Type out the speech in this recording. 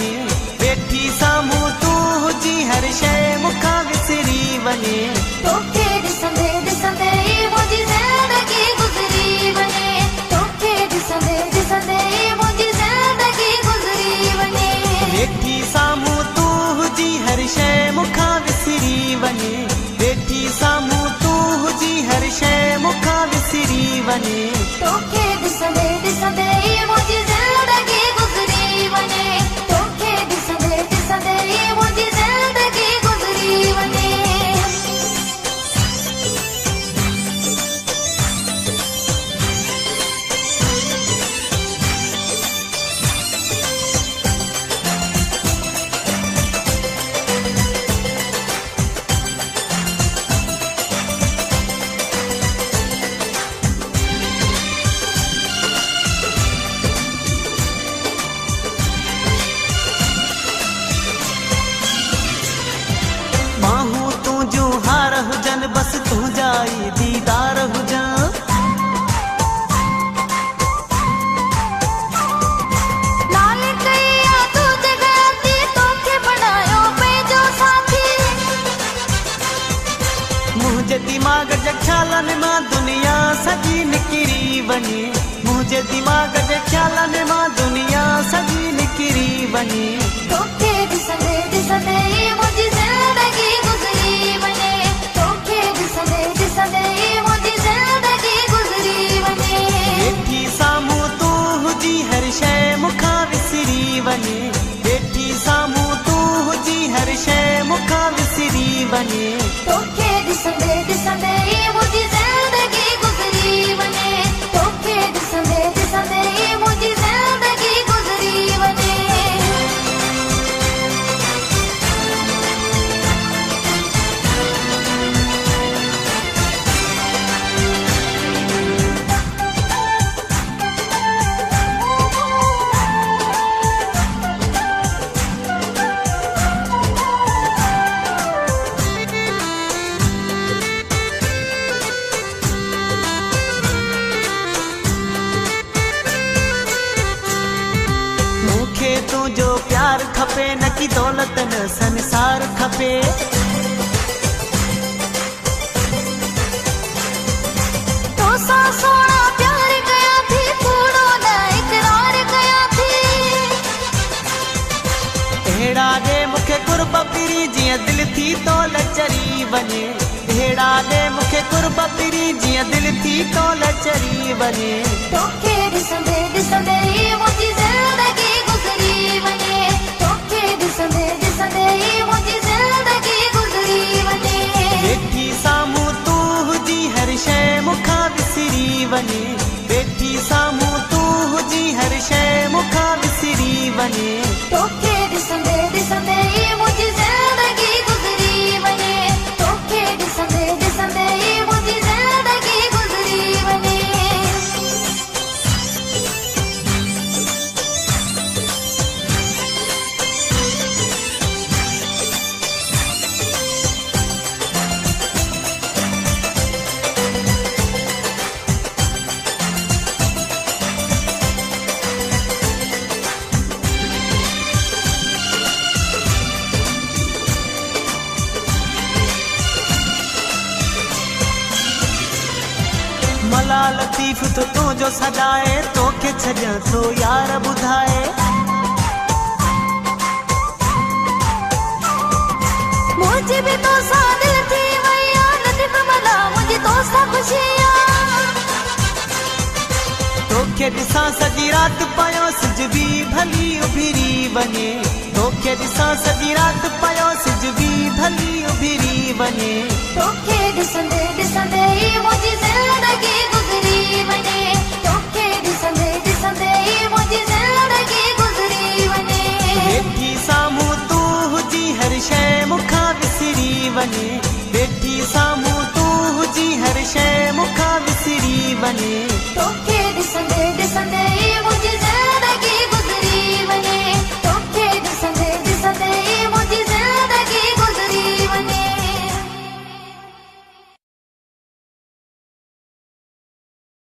वञे वेठी साम्हूं तूं हुजी हर शइ मूंखां विसरी वञे तोखे ॾिसंदे ॾिसंदे मुंहिंजी ज़िंदगी गुज़री वञे तोखे ॾिसंदे ॾिसंदे मुंहिंजी ज़िंदगी गुज़री वञे वेठी साम्हूं तूं हुजी हर शइ मूंखां विसरी वञे वेठी साम्हूं तूं हुजी हर शइ मूंखां विसरी वञे तोखे ॾिसंदे ॾिसंदे मुंहिंजी ज़िंदगी गुज़री वञे तोखे ॾिसंदे ॾिसंदे मुंहिंजी ज़िंदगी गुज़री वञे माहूं तुंहिंजूं हार हुजनि बसि तुंहिंजा ई दीदार हुजनि नाले कई आ तूं जॻाती तोखे बणायो पंहिंजो साथी मुंहिंजे दिमाग़ जे ख़्यालनि मां दुनिया सॼी निकिरी वञे मुंहिंजे दिमाग़ जे ख़्यालनि मां दुनिया सॼी निकिरी वञे तोखे ॾिसंदे ॾिसंदे मुंहिंजी ज़िंदगी गुज़री वञे तोखे ॾिसंदे ॾिसंदे मुंहिंजी ज़िंदगी गुज़री वञे वेठी साम्हूं तूं हुजी हर शइ मूंखां विसरी वञे वेठी साम्हूं तूं हुजी हर शइ मूंखां विसरी वञे तोखे ॾिसंदे ॾिसंदे मुंहिंजी ज़िंदगी गुज़री वञे तोखे ॾिसंदे ॾिसंदे मुंहिंजी ज़िंदगी गुज़री वञे मूंखे तुंहिंजो प्यार खपे न की दौलत न संसार खपे तोसां सोना प्यार कयां थी थोरो न इक़रार कयां थी अहिड़ा ॾे मूंखे कुर्ब पिरी जीअं दिलि थी तोल चरी वञे अहिड़ा ॾे मूंखे कुर्ब पिरी जीअं दिलि थी तोल चरी वञे तोखे ॾिसंदे ॾिसंदे मुंहिंजी ज़िंदगी गुज़री वञे तोखे ॾिसंदे ॾिसंदे मुंहिंजी ज़िंदगी गुज़री वञे वेठी साम्हूं तूं हुजी हर शइ मूंखां विसरी वञे वेठी साम्हूं तूं हुजी हर शइ मूंखां विसरी वञे तोखे ॾिसंदे ॾिसंदे मुंहिंजी ज़िंदगी गुज़री वञे तोखे ॾिसंदे ॾिसंदे मुंहिंजी ज़िंदगी गुज़री वञे मला लतीफ़ तो तुंहिंजो सजाए तोखे छॾियां थो यार ॿुधाए मुंहिंजी बि तोसां दिलि थी वई आ लतीफ़ मला मुंहिंजी तोसां ख़ुशी आ तोखे ॾिसां सॼी राति पयो सिज बि भली उभिरी वञे तोखे ॾिसां सॼी राति पयो सिज बि भली उभिरी वञे तोखे ॾिसंदे ॾिसंदे मुंहिंजी ज़िंदगी गुज़री वञे तोखे ॾिसंदे ॾिसंदे मुंहिंजी ज़िंदगी गुज़री वञे वेठी साम्हूं तूं हुजी हर शइ मूंखां विसरी वञे वेठी साम्हूं तूं हुजी हर शइ मूंखां विसरी वञे तोखे ॾिसंदे ॾिसंदे